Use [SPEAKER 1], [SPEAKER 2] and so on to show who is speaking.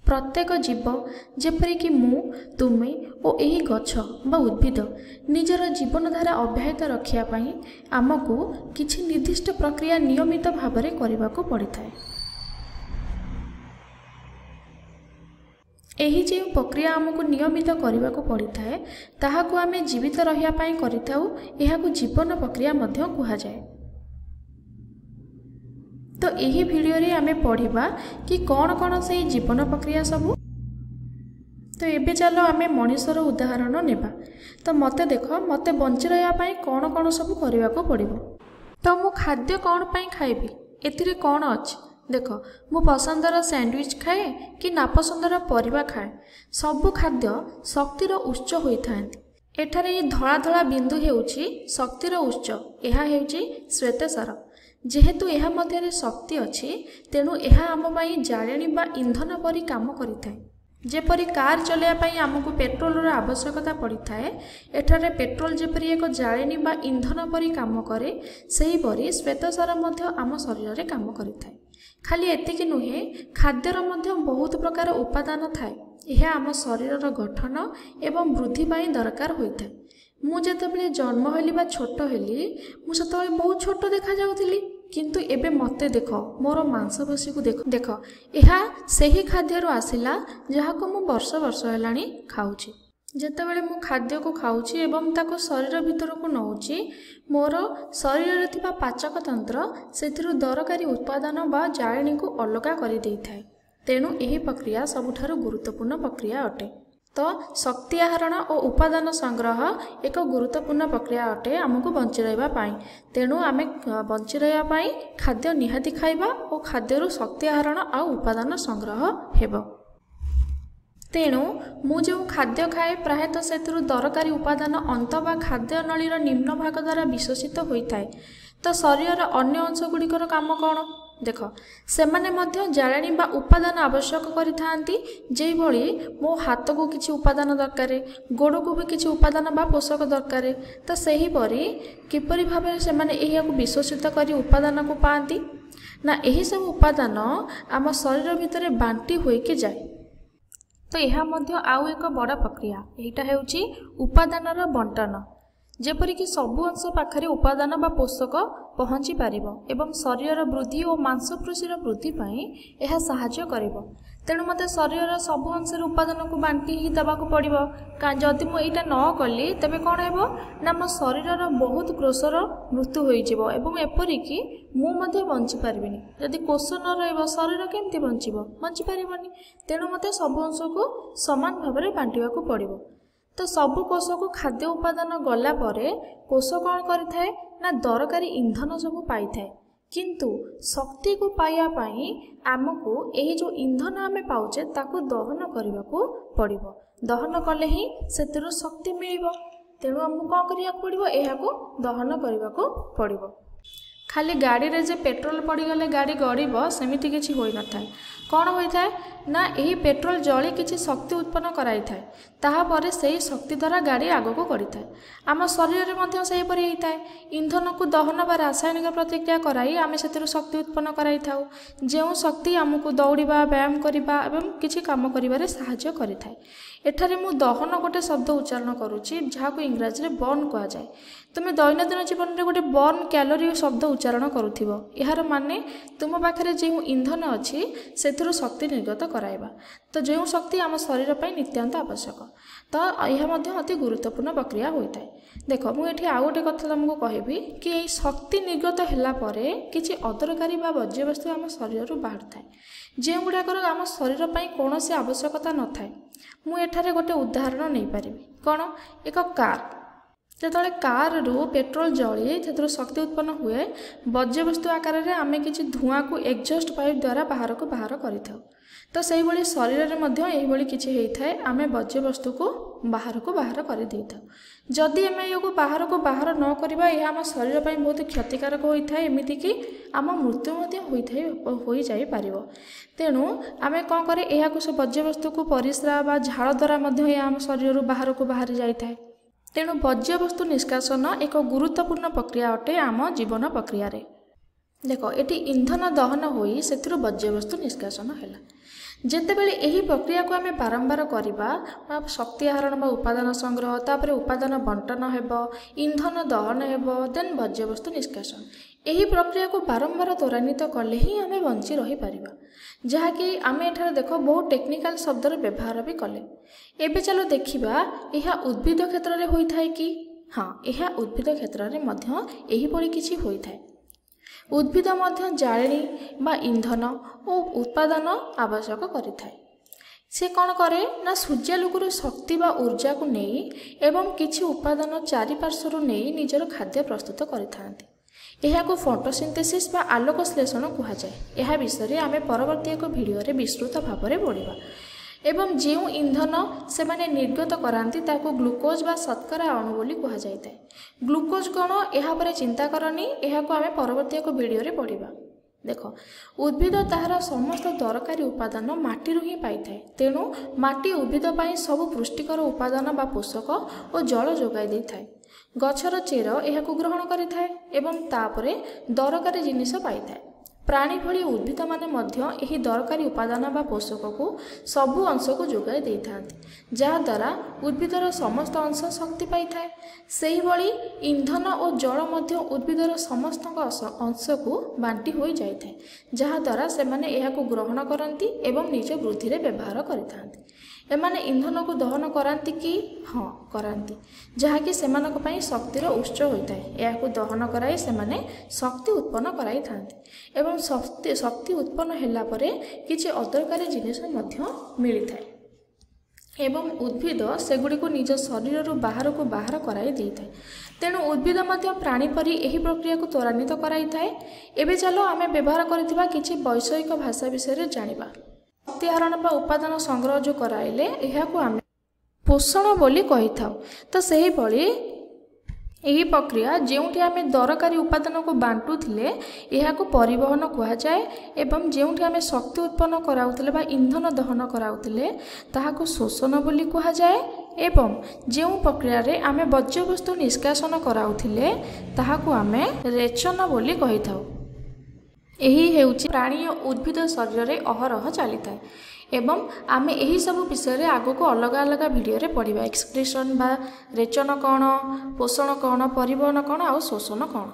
[SPEAKER 1] प्रत्येक जीव जेपरिक मु तुमे और यही गछ बा उद्भिद निजर जीवनधारा अब्याहत रखापी आमको किछि निर्दिष्ट प्रक्रिया नियमित भाव में करने को पड़ी था। यही जो प्रक्रिया आमको नियमित करने को पड़ी था ताहाको आमे जीवित रहिया करिथाउ एहाकु जीवन प्रक्रिया मध्य कुहाजाए। तो यही वीडियो रे आमे पढ़िबा कि कौन कौन से जीवन प्रक्रिया सबू। तो एबे चलो आमे मनुष्यर उदाहरण नेबा। तो मते देख मते बंची रहिया पई कौन कौन सब करने को पड़िबो। तो मु खाद्य कौन पई खाइबी एथिरे कौन अछि देख मु पसंदर सैंडविच खाए कि नापसंदर परिबा खाए सबु खाद्य शक्तिर उच्च होइथांती। एठारे ये धला धला बिंदु हेउची शक्तिर उच्च एहा हेउची श्वेतसार। जेहेतु यह मध्य शक्ति अच्छी तेणु यह आम जाळेणी बा इंधन परी काम करिथाए। जेपरी कार चलाइवाई आमको पेट्रोल आवश्यकता पड़ी थाए एठारे पेट्रोल जेपरी एक जाळेणी बा इंधन परी काम करे सेहीपरी श्वेतसार मध्य आम शरीर में काम करिथाए। खाली एतिकी नुहे खाद्यर मध्य बहुत प्रकार उपादान थाए यह आम शरीर गठन एवं वृद्धि पाई दरकार होता है। मु जेतेबेले जन्म हेली बा छोट हेली मु सेतेबेले बहुत छोट देखा जाउथिली किंतु एबे मते देख मोर मांसपेशी को देख देख एहा सेही खाद्यरु आसिला जहाको मु वर्ष वर्ष हेलाणी खाउची। जेतेबेले मु खाद्य को खाउची एवं ताको शरीर भितर को नउची मोर शरीर रे थिबा पाचक तंत्र सेथिरु दरकारी उत्पादन बा जाळेणी को अलगा करि देइथाय। तेणु एही प्रक्रिया सबुठारु गुरुत्वपूर्ण प्रक्रिया अटे। तो शक्ति आहरण और उपादान संग्रह एक गुरुत्वपूर्ण प्रक्रिया अटे आमको बंची रहिबा पाई। तेणु आमे बंची रहिबा पाई खाद्य निहाती खाइबा और खाद्यरु शक्ति आहरण और उपादान संग्रह हेबो। तेणु मु जो खाद्य खाए प्रायतः सेथिरु दरकारी उपादान अंत बा खाद्य नळीर निम्न भाग द्वारा विशोषित होइथाय। तो शरीर अन्य अंश गुड़िकर काम कौन देख सेमाने मध्य जाळेणी बा उपादान आवश्यक करिथांती। जे भली मो हाथ को किछि उपादान दरकार गोड़ को भी किछि उपादान बा पोषक दरकार। तो सही परी किपरि भाबे सेमाने एहियाकु विशोषित करी उपादान को पाती ना एही सब उपादान आम शरीर भितर बांटी होइके जाए। तो यह मध्य आउ एक बड़ प्रक्रिया एटा हेउची उपादानर बंटन। जेपरिक सबु अंश पाखरे उपादान बा पोषक पहुँची पारिबो एवं शरीर वृद्धि और मांसपेशीर वृद्धि पाई यह साहाय्य करिबो। तेणु मते शरीर सबु अंश उपादान को बांटी ही देबाकू पड़िबो। जदि मु एटा न कली तेबे कोन हेबो ना मो शरीर बहुत कोषर मृत्यु होई जिवो एवं एपरिक मु मध्य बंची पारिबिनी। जदि कोष न रहइबो शरीर केमती बंचिबो बंची पारिबोनी। तेणु मते सबु अंश को समान भाव में बांटिबाकू पड़िबो। तो सबु कोष को खाद्य उपादान गला परे कोष कौन करिथाए ना दरकारी इंधन सब पाई थाए। किंतु शक्ति को पाइबा पई आमको एही जो इंधन आमे पाउचे ताकू दहन करबाकू पड़िबो। दहन कले ही सेतिरु शक्ति मिलिबो। तेणु हमकु कौन करियाकू पड़िबो एहाकू दहन करबाकू पड़िबो। खाली गाड़ी रे जे पेट्रोल पड़ीगले गाड़ी गड़ीब सेमिति किछि होई न थाए। कौन होता है ना यही पेट्रोल जली किसी शक्ति उत्पन्न कराई थाए ताहा परे सेही शक्ति द्वारा गाड़ी आगको करि थाए। आम शरीर में मध्य सेही परि होता है। इंधन को दहन बा रासायनिक प्रतिक्रिया कराई आमे सेतिरु शक्ति उत्पन्न कराई थाउ जेउ शक्ति आमको दौड़िबा व्यायाम करिबा एवं किछि काम करिबारे सहायता करि थाए। एठारे मु दहन गोटे शब्द उच्चारण करूची जहाको इंग्राजी रे बर्न कहा जाए। तुम दैनंदिन जीवन में गोटे बर्न कैलोरी शब्द उच्चारण करुथिबो। यार माने तुम पाखरे जे इंधन अच्छी सेथिरु शक्ति निर्गत कराइबा। तो जो शक्ति आम शरीर पर नित्यांत आवश्यक। तो यह मध्य अति गुरुत्वपूर्ण प्रक्रिया होता है। देख मुझे आउ गोटे कथा तुमको कहबी कि यही शक्ति निर्गत होला परे किछि अदरकारी बा वर्ज्यवस्तु आम शरीर बाहर थाए जो गुड़ाकर आम शरीर पर कौन सी आवश्यकता न थाए। मु एठारे गोटे उदाहरण नहीं पारि। कौन एक कार जेतले कार रु पेट्रोल जली से शक्ति उत्पन्न हुए वर्ज्यवस्तु आकार में आम कि धुआं को एग्जस्ट पाइप द्वारा बाहर को बाहर करिथाउ। तो से भाई शरीर में यही किसी होता है आम वर्ज्यवस्तु को बाहर कर देता। जदि आम या बाहर को बाहर न करवा यह आम शरीर पर बहुत क्षतिकारक होता है एमती कि आम मृत्यु हो जापर। तेणु आम कौन करे यह से वर्ज्यवस्तु को परिस्रा बा झाड़ द्वारा आम शरीर बाहर को बाहरी जाए। तेणु वर्ज्यवस्तु निष्कासन एक गुरुत्वपूर्ण प्रक्रिया अटे आम जीवन प्रक्रिया रे। देख ये इंधन दहन होई से वर्ज्यवस्तु निष्कासन है। ଯେତେବେଳେ ଏହି ପ୍ରକ୍ରିୟାକୁ ଆମେ ବାରମ୍ବାର କରିବା ଶକ୍ତି ଆହରଣ ବା ଉପାଦାନ ସଂଗ୍ରହ, ତାପରେ ଉପାଦାନ ବଣ୍ଟନ ହେବ, ଇନ୍ଧନ ଦହନ ହେବ, ଦେନ୍ ବର୍ଜ୍ୟବସ୍ତୁ ନିଷ୍କାସନ, ଏହି ପ୍ରକ୍ରିୟାକୁ ବାରମ୍ବାର ତ୍ୱରାନ୍ୱିତ କଲେ ହିଁ ଆମେ ବଞ୍ଚି ରହିପାରିବା। ଯାହାକି ଆମେ ଏଠାରେ ଦେଖ ବହୁ ଟେକ୍ନିକାଲ ଶବ୍ଦର ବ୍ୟବହାର ବି କଲେ। ଏବେ ଚାଲ ଦେଖିବା ଏହା ଉଦ୍ଭିଦ କ୍ଷେତ୍ରରେ ହୋଇଥାଏ କି? ହଁ, ଏହା ଉଦ୍ଭିଦ କ୍ଷେତ୍ରରେ ମଧ୍ୟ ଏହିପରି କିଛି ହୋଇଥାଏ। ଉଦ୍ଭିଦ ମଧ୍ୟ ଜାଳେଣୀ ବା ଇନ୍ଧନ ଓ ଉତ୍ପାଦନ ଆବଶ୍ୟକ କରିଥାଏ। ସେ କ'ଣ କରେ ନା ସୂର୍ଯ୍ୟାଲୋକରୁ ଶକ୍ତି ବା ଊର୍ଜାକୁ ନେଇ ଏବଂ କିଛି ଉପାଦାନ ଚାରିପାର୍ଶ୍ୱରୁ ନେଇ ନିଜର ଖାଦ୍ୟ ପ୍ରସ୍ତୁତ କରିଥାନ୍ତି। ଏହାକୁ ଫଟୋସିନ୍ଥେସିସ୍ ବା ଆଲୋକ ଶ୍ଳେଷଣ କୁହାଯାଏ। ଏହା ବିଷୟରେ ଆମେ ପରବର୍ତ୍ତୀ ଏକ ଭିଡ଼ିଓରେ ବିସ୍ତୃତ ଭାବରେ ପଢ଼ିବା। ଏବଂ ଯେଉଁ ଇନ୍ଧନ ସେମାନେ ନିର୍ଗତ କରାନ୍ତି ତାକୁ ଗ୍ଲୁକୋଜ୍ ବା ଶର୍କରା ଅଣୁ ବୋଲି କୁହାଯାଇଥାଏ। ଗ୍ଲୁକୋଜ୍ କ'ଣ, ଏହା ଉପରେ ଚିନ୍ତା କରନି, ଏହାକୁ ଆମେ ପରବର୍ତ୍ତୀ ଏକ ଭିଡ଼ିଓରେ ପଢ଼ିବା। ଦେଖ, ଉଦ୍ଭିଦ ତାହାର ସମସ୍ତ ଦରକାରୀ ଉପାଦାନ ମାଟିରୁ ହିଁ ପାଇଥାଏ। ତେଣୁ ମାଟି ଉଦ୍ଭିଦ ପାଇଁ ସବୁ ପୁଷ୍ଟିକର ଉପାଦାନ ବା ପୋଷକ ଓ ଜଳ ଯୋଗାଇ ଦେଇଥାଏ। ଗଛର ଚେର ଏହାକୁ ଗ୍ରହଣ କରିଥାଏ ଏବଂ ତାପରେ ଦରକାରୀ ଜିନିଷ ପାଇଥାଏ। ପ୍ରାଣୀ ଭଳି ଉଦ୍ଭିଦମାନେ ମଧ୍ୟ ଏହି ଦରକାରୀ ଉପାଦାନ ବା ପୋଷକକୁ ସବୁ ଅଂଶକୁ ଯୋଗାଇ ଦେଇଥାନ୍ତି, ଯାହାଦ୍ୱାରା ଉଦ୍ଭିଦର ସମସ୍ତ ଅଂଶ ଶକ୍ତି ପାଇଥାଏ। ସେହିଭଳି ଇନ୍ଧନ ଓ ଜଳ ମଧ୍ୟ ଉଦ୍ଭିଦର ସମସ୍ତ ଅଂଶକୁ ବାଣ୍ଟି ହୋଇଯାଇଥାଏ, ଯାହାଦ୍ୱାରା ସେମାନେ ଏହାକୁ ଗ୍ରହଣ କରନ୍ତି ଏବଂ ନିଜ ବୃଦ୍ଧିରେ ବ୍ୟବହାର କରିଥାନ୍ତି। ଏମାନେ ଇନ୍ଧନକୁ ଦହନ କରାନ୍ତି କି? ହଁ, କରାନ୍ତି, ଯାହାକି ସେମାନଙ୍କ ପାଇଁ ଶକ୍ତିର ଉତ୍ସ ହୋଇଥାଏ। ଏହାକୁ ଦହନ କରାଇ ସେମାନେ ଶକ୍ତି ଉତ୍ପନ୍ନ କରାଇଥାନ୍ତି ଏବଂ ଶକ୍ତି ଉତ୍ପନ୍ନ ହେଲା ପରେ କିଛି ଅଦରକାରୀ ଜିନିଷ ମଧ୍ୟ ମିଳିଥାଏ ଏବଂ ଉଦ୍ଭିଦ ସେଗୁଡ଼ିକୁ ନିଜ ଶରୀରରୁ ବାହାରକୁ ବାହାର କରାଇ ଦେଇଥାଏ। ତେଣୁ ଉଦ୍ଭିଦ ମଧ୍ୟ ପ୍ରାଣୀ ପରି ଏହି ପ୍ରକ୍ରିୟାକୁ ତ୍ୱରାନ୍ୱିତ କରାଇଥାଏ। ଏବେ ଚାଲ ଆମେ ବ୍ୟବହାର କରିଥିବା କିଛି ବୈଷୟିକ ଭାଷା ବିଷୟରେ ଜାଣିବା। ଶକ୍ତି ଆହରଣ ବା ଉପାଦାନ ସଂଗ୍ରହ ଯେଉଁ କରାଇଲେ ଏହାକୁ ଆମେ ପୋଷଣ ବୋଲି କହିଥାଉ। ତ ସେହିଭଳି ଏହି ପ୍ରକ୍ରିୟା ଯେଉଁଠି ଆମେ ଦରକାରୀ ଉପାଦାନକୁ ବାଣ୍ଟୁଥିଲେ ଏହାକୁ ପରିବହନ କୁହାଯାଏ ଏବଂ ଯେଉଁଠି ଆମେ ଶକ୍ତି ଉତ୍ପନ୍ନ କରାଉଥିଲେ ବା ଇନ୍ଧନ ଦହନ କରାଉଥିଲେ ତାହାକୁ ଶୋଷଣ ବୋଲି କୁହାଯାଏ ଏବଂ ଯେଉଁ ପ୍ରକ୍ରିୟାରେ ଆମେ ବର୍ଜ୍ୟବସ୍ତୁ ନିଷ୍କାସନ କରାଉଥିଲେ ତାହାକୁ ଆମେ ରେଚନ ବୋଲି କହିଥାଉ। ଏହି ହେଉଛି ପ୍ରାଣୀ ଓ ଉଦ୍ଭିଦ ଶରୀରରେ ଅହରହ ଚାଲିଥାଏ ଏବଂ ଆମେ ଏହିସବୁ ବିଷୟରେ ଆଗକୁ ଅଲଗା ଅଲଗା ଭିଡ଼ିଓରେ ପଢ଼ିବା। ଏକ୍ସକ୍ରିସନ୍ ବା ରେଚନ କ'ଣ, ପୋଷଣ କ'ଣ, ପରିବହନ କ'ଣ ଆଉ ଶୋଷଣ କ'ଣ।